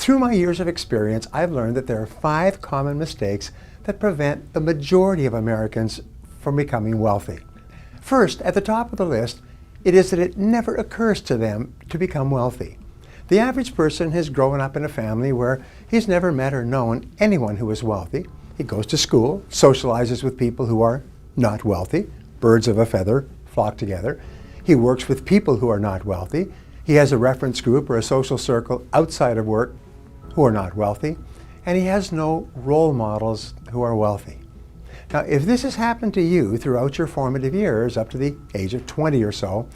Through my years of experience, I've learned that there are 5 common mistakes that prevent the majority of Americans from becoming wealthy. First, at the top of the list, it is that it never occurs to them to become wealthy. The average person has grown up in a family where he's never met or known anyone who is wealthy. He goes to school, socializes with people who are not wealthy. Birds of a feather flock together. He works with people who are not wealthy. He has a reference group or a social circle outside of work who are not wealthy. And he has no role models who are wealthy. Now, if this has happened to you throughout your formative years, up to the age of 20 or so,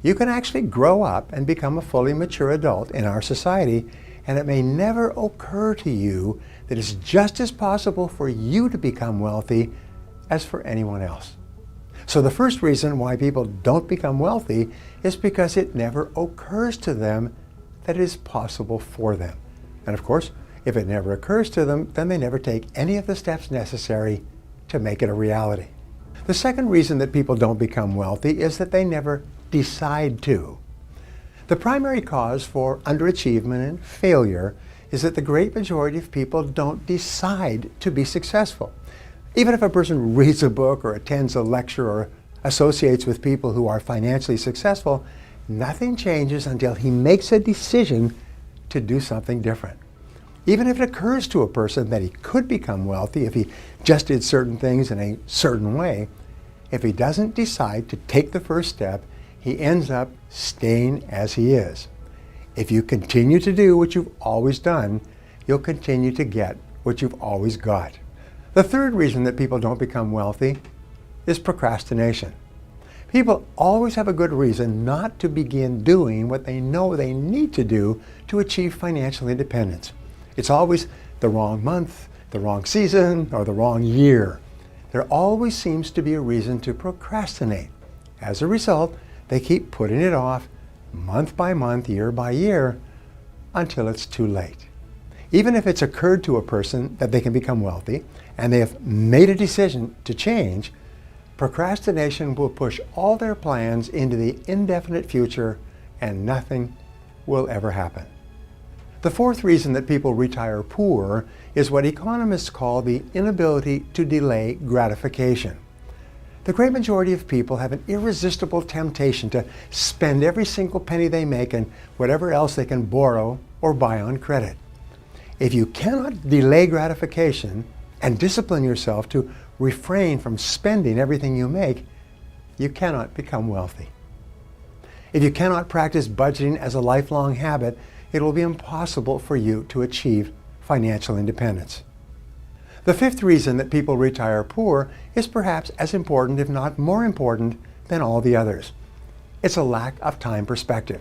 you can actually grow up and become a fully mature adult in our society, and it may never occur to you that it's just as possible for you to become wealthy as for anyone else. So the first reason why people don't become wealthy is because it never occurs to them that it is possible for them. And of course, if it never occurs to them, then they never take any of the steps necessary to make it a reality. The second reason that people don't become wealthy is that they never decide to. The primary cause for underachievement and failure is that the great majority of people don't decide to be successful. Even if a person reads a book or attends a lecture or associates with people who are financially successful, nothing changes until he makes a decision to do something different. Even if it occurs to a person that he could become wealthy if he just did certain things in a certain way, if he doesn't decide to take the first step, he ends up staying as he is. If you continue to do what you've always done, you'll continue to get what you've always got. The third reason that people don't become wealthy is procrastination. People always have a good reason not to begin doing what they know they need to do to achieve financial independence. It's always the wrong month, the wrong season, or the wrong year. There always seems to be a reason to procrastinate. As a result, they keep putting it off month by month, year by year, until it's too late. Even if it's occurred to a person that they can become wealthy and they have made a decision to change, procrastination will push all their plans into the indefinite future and nothing will ever happen. The fourth reason that people retire poor is what economists call the inability to delay gratification. The great majority of people have an irresistible temptation to spend every single penny they make and whatever else they can borrow or buy on credit. If you cannot delay gratification and discipline yourself to refrain from spending everything you make, you cannot become wealthy. If you cannot practice budgeting as a lifelong habit, it will be impossible for you to achieve financial independence. The fifth reason that people retire poor is perhaps as important, if not more important, than all the others. It's a lack of time perspective.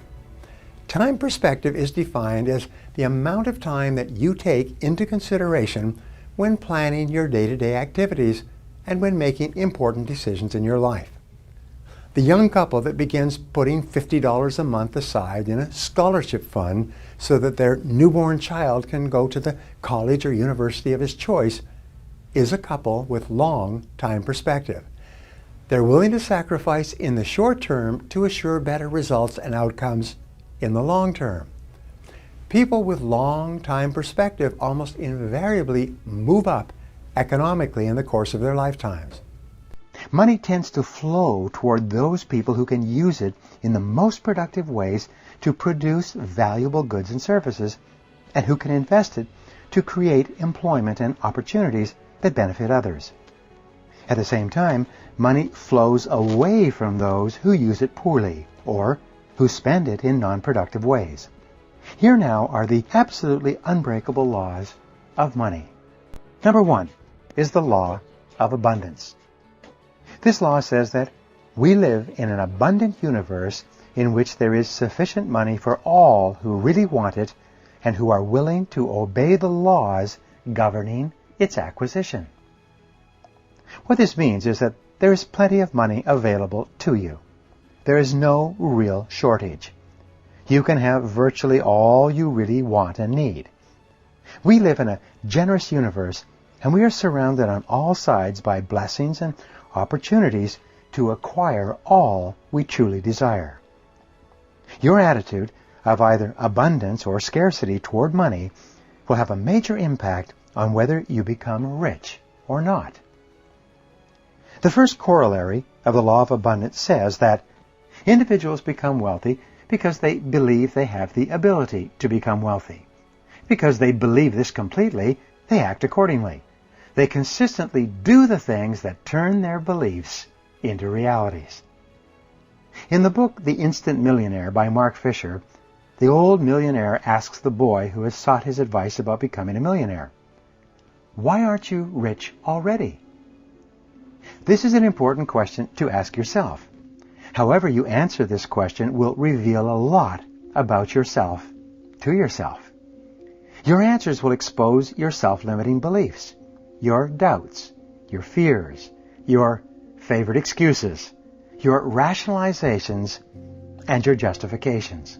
Time perspective is defined as the amount of time that you take into consideration when planning your day-to-day activities and when making important decisions in your life. The young couple that begins putting $50 a month aside in a scholarship fund so that their newborn child can go to the college or university of his choice is a couple with long time perspective. They're willing to sacrifice in the short term to assure better results and outcomes in the long term. People with long time perspective almost invariably move up economically in the course of their lifetimes. Money tends to flow toward those people who can use it in the most productive ways to produce valuable goods and services, and who can invest it to create employment and opportunities that benefit others. At the same time, money flows away from those who use it poorly or who spend it in non-productive ways. Here now are the absolutely unbreakable laws of money. Number 1 is the law of abundance. This law says that we live in an abundant universe in which there is sufficient money for all who really want it and who are willing to obey the laws governing its acquisition. What this means is that there is plenty of money available to you. There is no real shortage. You can have virtually all you really want and need. We live in a generous universe, and we are surrounded on all sides by blessings and opportunities to acquire all we truly desire. Your attitude of either abundance or scarcity toward money will have a major impact on whether you become rich or not. The first corollary of the law of abundance says that individuals become wealthy because they believe they have the ability to become wealthy. Because they believe this completely, they act accordingly. They consistently do the things that turn their beliefs into realities. In the book The Instant Millionaire by Mark Fisher, the old millionaire asks the boy who has sought his advice about becoming a millionaire, "Why aren't you rich already?" This is an important question to ask yourself. However you answer this question will reveal a lot about yourself to yourself. Your answers will expose your self-limiting beliefs, your doubts, your fears, your favorite excuses, your rationalizations, and your justifications.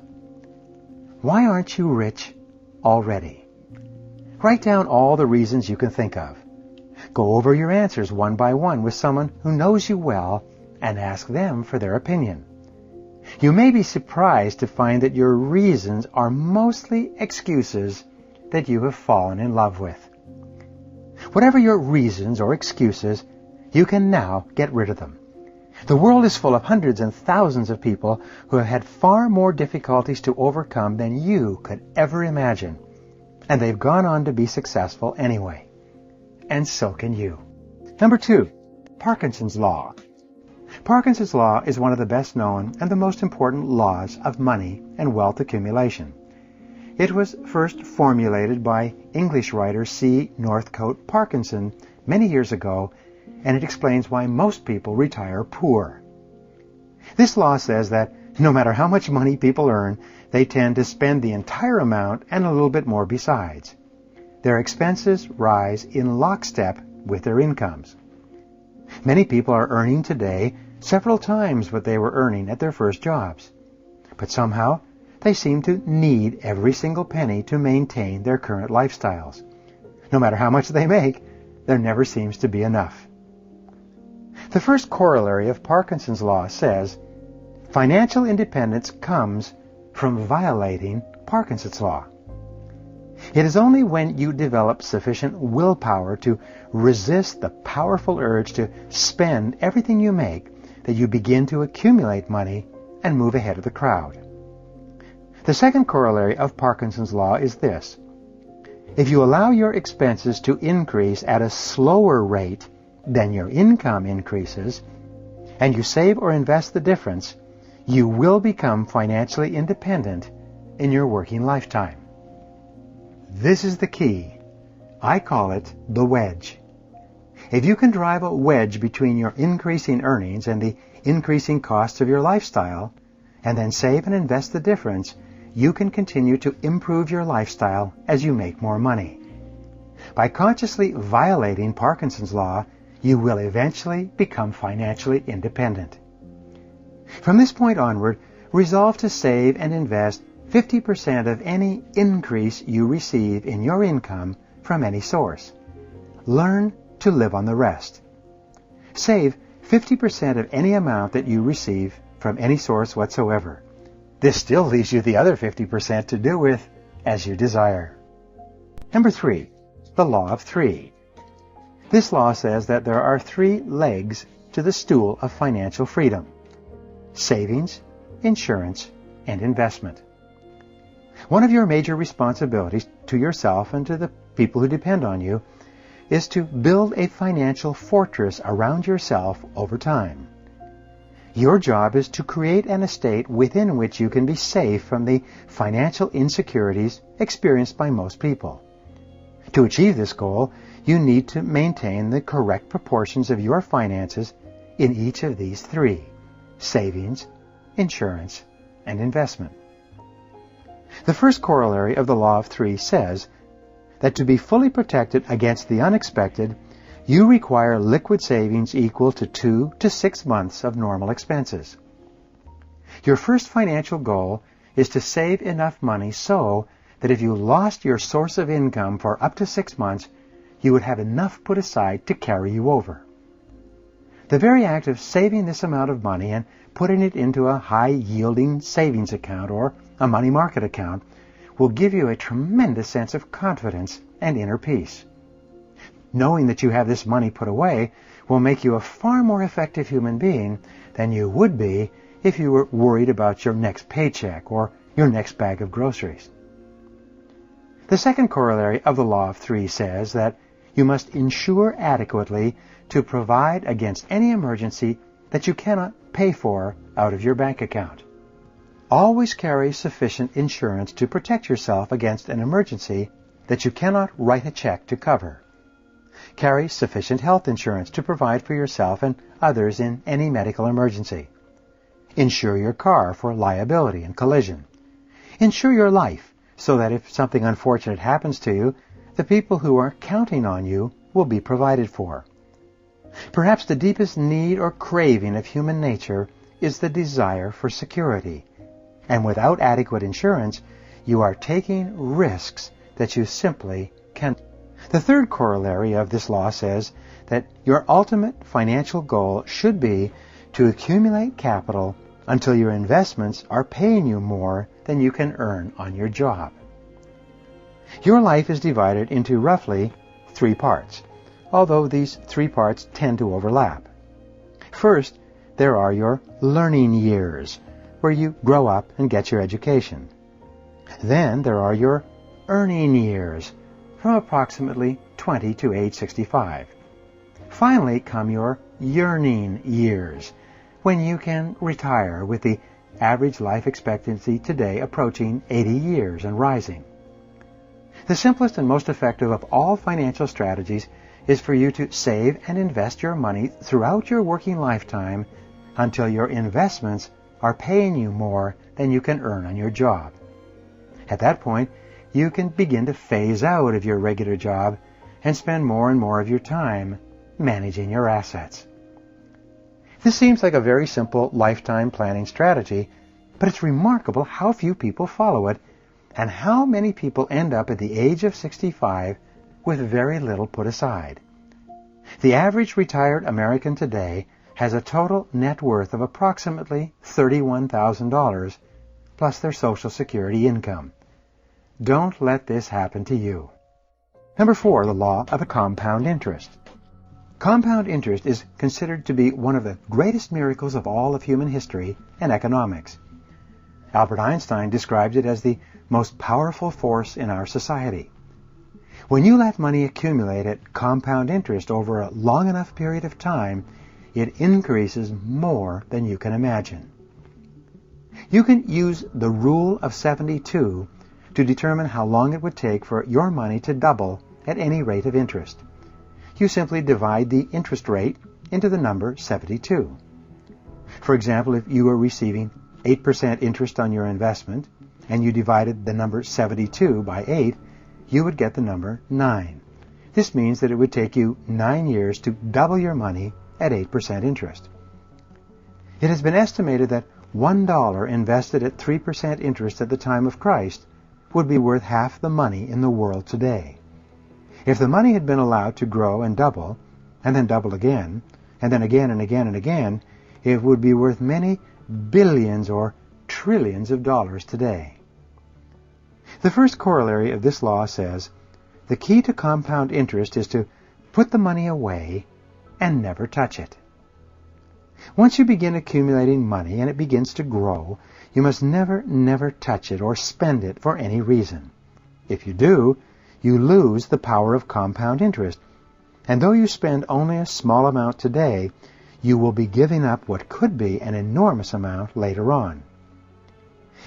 Why aren't you rich already? Write down all the reasons you can think of. Go over your answers one by one with someone who knows you well and ask them for their opinion. You may be surprised to find that your reasons are mostly excuses that you have fallen in love with. Whatever your reasons or excuses, you can now get rid of them. The world is full of hundreds and thousands of people who have had far more difficulties to overcome than you could ever imagine, and they've gone on to be successful anyway. And so can you. Number 2, Parkinson's Law. Parkinson's Law is one of the best known and the most important laws of money and wealth accumulation. It was first formulated by English writer C. Northcote Parkinson many years ago, and it explains why most people retire poor. This law says that no matter how much money people earn, they tend to spend the entire amount and a little bit more besides. Their expenses rise in lockstep with their incomes. Many people are earning today several times what they were earning at their first jobs, but somehow they seem to need every single penny to maintain their current lifestyles. No matter how much they make, there never seems to be enough. The first corollary of Parkinson's Law says, financial independence comes from violating Parkinson's Law. It is only when you develop sufficient willpower to resist the powerful urge to spend everything you make that you begin to accumulate money and move ahead of the crowd. The second corollary of Parkinson's Law is this. If you allow your expenses to increase at a slower rate than your income increases, and you save or invest the difference, you will become financially independent in your working lifetime. This is the key. I call it the wedge. If you can drive a wedge between your increasing earnings and the increasing costs of your lifestyle, and then save and invest the difference, you can continue to improve your lifestyle as you make more money. By consciously violating Parkinson's Law, you will eventually become financially independent. From this point onward, resolve to save and invest 50% of any increase you receive in your income from any source. Learn to live on the rest. Save 50% of any amount that you receive from any source whatsoever. This still leaves you the other 50% to do with as you desire. Number 3, the Law of Three. This law says that there are 3 legs to the stool of financial freedom: savings, insurance, and investment. One of your major responsibilities to yourself and to the people who depend on you is to build a financial fortress around yourself over time. Your job is to create an estate within which you can be safe from the financial insecurities experienced by most people. To achieve this goal, you need to maintain the correct proportions of your finances in each of these 3: savings, insurance, and investment. The first corollary of the Law of Three says that to be fully protected against the unexpected, you require liquid savings equal to 2 to 6 months of normal expenses. Your first financial goal is to save enough money so that if you lost your source of income for up to 6 months, you would have enough put aside to carry you over. The very act of saving this amount of money and putting it into a high-yielding savings account or a money market account will give you a tremendous sense of confidence and inner peace. Knowing that you have this money put away will make you a far more effective human being than you would be if you were worried about your next paycheck or your next bag of groceries. The second corollary of the law of three says that you must insure adequately to provide against any emergency that you cannot pay for out of your bank account. Always carry sufficient insurance to protect yourself against an emergency that you cannot write a check to cover. Carry sufficient health insurance to provide for yourself and others in any medical emergency. Insure your car for liability and collision. Insure your life so that if something unfortunate happens to you, the people who are counting on you will be provided for. Perhaps the deepest need or craving of human nature is the desire for security. And without adequate insurance, you are taking risks that you simply can't. The third corollary of this law says that your ultimate financial goal should be to accumulate capital until your investments are paying you more than you can earn on your job. Your life is divided into roughly 3 parts, although these 3 parts tend to overlap. First, there are your learning years, where you grow up and get your education. Then there are your earning years, from approximately 20 to age 65. Finally come your yearning years, when you can retire with the average life expectancy today approaching 80 years and rising. The simplest and most effective of all financial strategies is for you to save and invest your money throughout your working lifetime until your investments are paying you more than you can earn on your job. At that point, you can begin to phase out of your regular job and spend more and more of your time managing your assets. This seems like a very simple lifetime planning strategy, but it's remarkable how few people follow it and how many people end up at the age of 65 with very little put aside. The average retired American today has a total net worth of approximately $31,000 plus their Social Security income. Don't let this happen to you. Number 4, the law of the compound interest. Compound interest is considered to be one of the greatest miracles of all of human history and economics. Albert Einstein described it as the most powerful force in our society. When you let money accumulate at compound interest over a long enough period of time, it increases more than you can imagine. You can use the rule of 72 to determine how long it would take for your money to double at any rate of interest. You simply divide the interest rate into the number 72. For example, if you were receiving 8% interest on your investment and you divided the number 72 by 8, you would get the number 9. This means that it would take you 9 years to double your money at 8% interest. It has been estimated that $1 invested at 3% interest at the time of Christ would be worth half the money in the world today. If the money had been allowed to grow and double, and then double again, and then again and again and again, it would be worth many billions or trillions of dollars today. The first corollary of this law says, the key to compound interest is to put the money away and never touch it. Once you begin accumulating money and it begins to grow, you must never touch it or spend it for any reason. If you do, you lose the power of compound interest, and though you spend only a small amount today, you will be giving up what could be an enormous amount later on.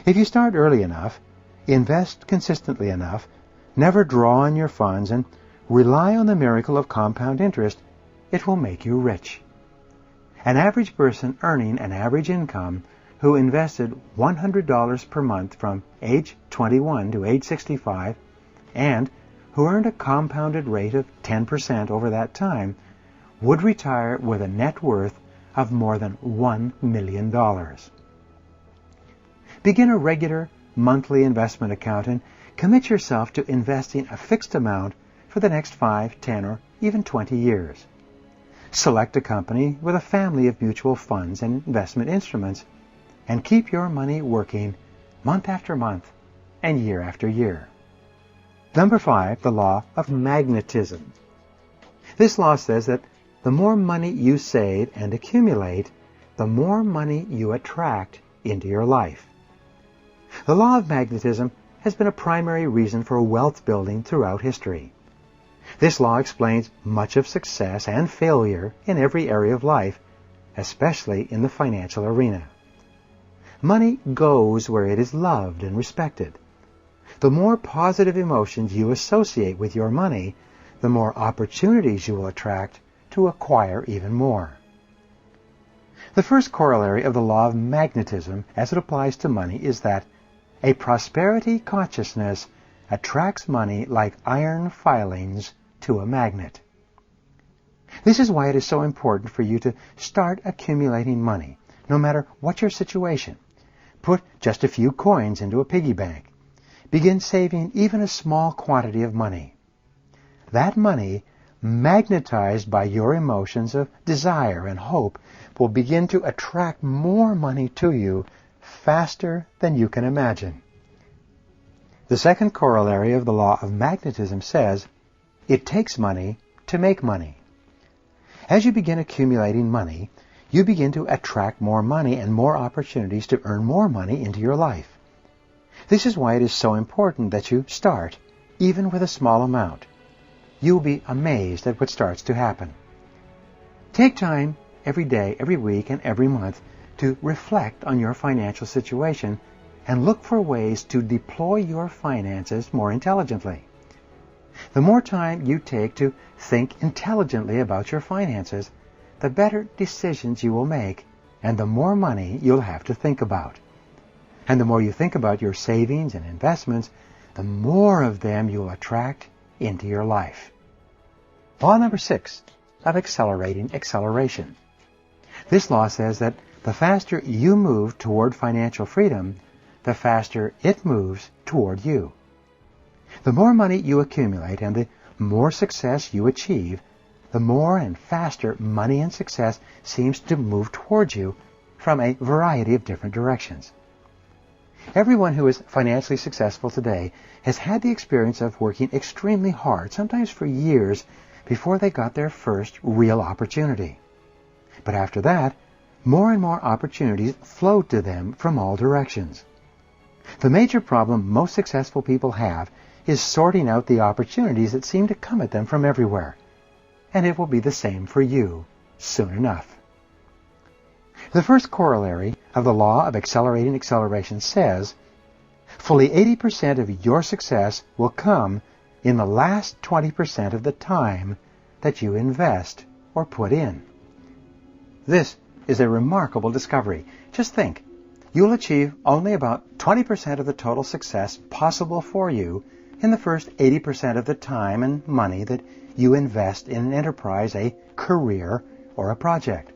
If you start early enough, invest consistently enough, never draw on your funds, and rely on the miracle of compound interest, it will make you rich. An average person earning an average income who invested $100 per month from age 21 to age 65 and who earned a compounded rate of 10% over that time would retire with a net worth of more than $1 million. Begin a regular monthly investment account and commit yourself to investing a fixed amount for the next 5, 10, or even 20 years. Select a company with a family of mutual funds and investment instruments and keep your money working month after month and year after year. Number 5, the law of magnetism. This law says that the more money you save and accumulate, the more money you attract into your life. The law of magnetism has been a primary reason for wealth building throughout history. This law explains much of success and failure in every area of life, especially in the financial arena. Money goes where it is loved and respected. The more positive emotions you associate with your money, the more opportunities you will attract to acquire even more. The first corollary of the law of magnetism as it applies to money is that a prosperity consciousness attracts money like iron filings to a magnet. This is why it is so important for you to start accumulating money, no matter what your situation. Put just a few coins into a piggy bank. Begin saving even a small quantity of money. That money, magnetized by your emotions of desire and hope, will begin to attract more money to you faster than you can imagine. The second corollary of the law of magnetism says, it takes money to make money. As you begin accumulating money, you begin to attract more money and more opportunities to earn more money into your life. This is why it is so important that you start, even with a small amount. You will be amazed at what starts to happen. Take time every day, every week, and every month to reflect on your financial situation and look for ways to deploy your finances more intelligently. The more time you take to think intelligently about your finances, the better decisions you will make, and the more money you'll have to think about. And the more you think about your savings and investments, the more of them you'll attract into your life. Law number 6 of accelerating acceleration. This law says that the faster you move toward financial freedom, the faster it moves toward you. The more money you accumulate and the more success you achieve, the more and faster money and success seems to move towards you from a variety of different directions. Everyone who is financially successful today has had the experience of working extremely hard, sometimes for years, before they got their first real opportunity. But after that, more and more opportunities flowed to them from all directions. The major problem most successful people have is sorting out the opportunities that seem to come at them from everywhere. And it will be the same for you soon enough. The first corollary of the law of accelerating acceleration says, fully 80% of your success will come in the last 20% of the time that you invest or put in. This is a remarkable discovery. Just think, you'll achieve only about 20% of the total success possible for you in the first 80% of the time and money that you invest in an enterprise, a career, or a project.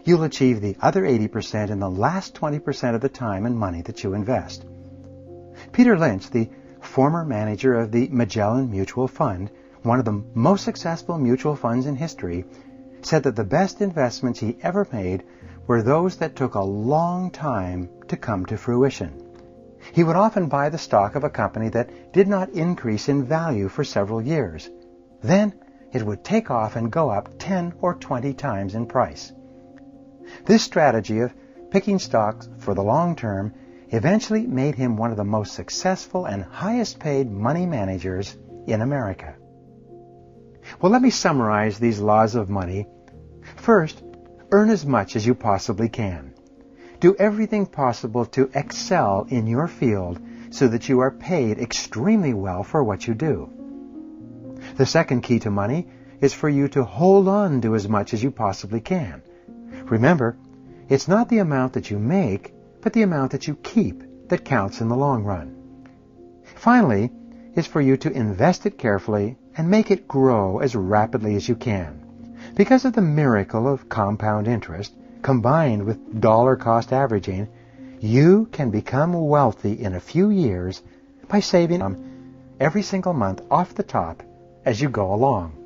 You'll achieve the other 80% in the last 20% of the time and money that you invest. Peter Lynch, the former manager of the Magellan Mutual Fund, one of the most successful mutual funds in history, said that the best investments he ever made were those that took a long time to come to fruition. He would often buy the stock of a company that did not increase in value for several years. Then it would take off and go up 10 or 20 times in price. This strategy of picking stocks for the long term eventually made him one of the most successful and highest paid money managers in America. Well, let me summarize these laws of money. First, earn as much as you possibly can. Do everything possible to excel in your field so that you are paid extremely well for what you do. The second key to money is for you to hold on to as much as you possibly can. Remember, it's not the amount that you make, but the amount that you keep that counts in the long run. Finally, is for you to invest it carefully and make it grow as rapidly as you can. Because of the miracle of compound interest, combined with dollar cost averaging, you can become wealthy in a few years by saving every single month off the top as you go along.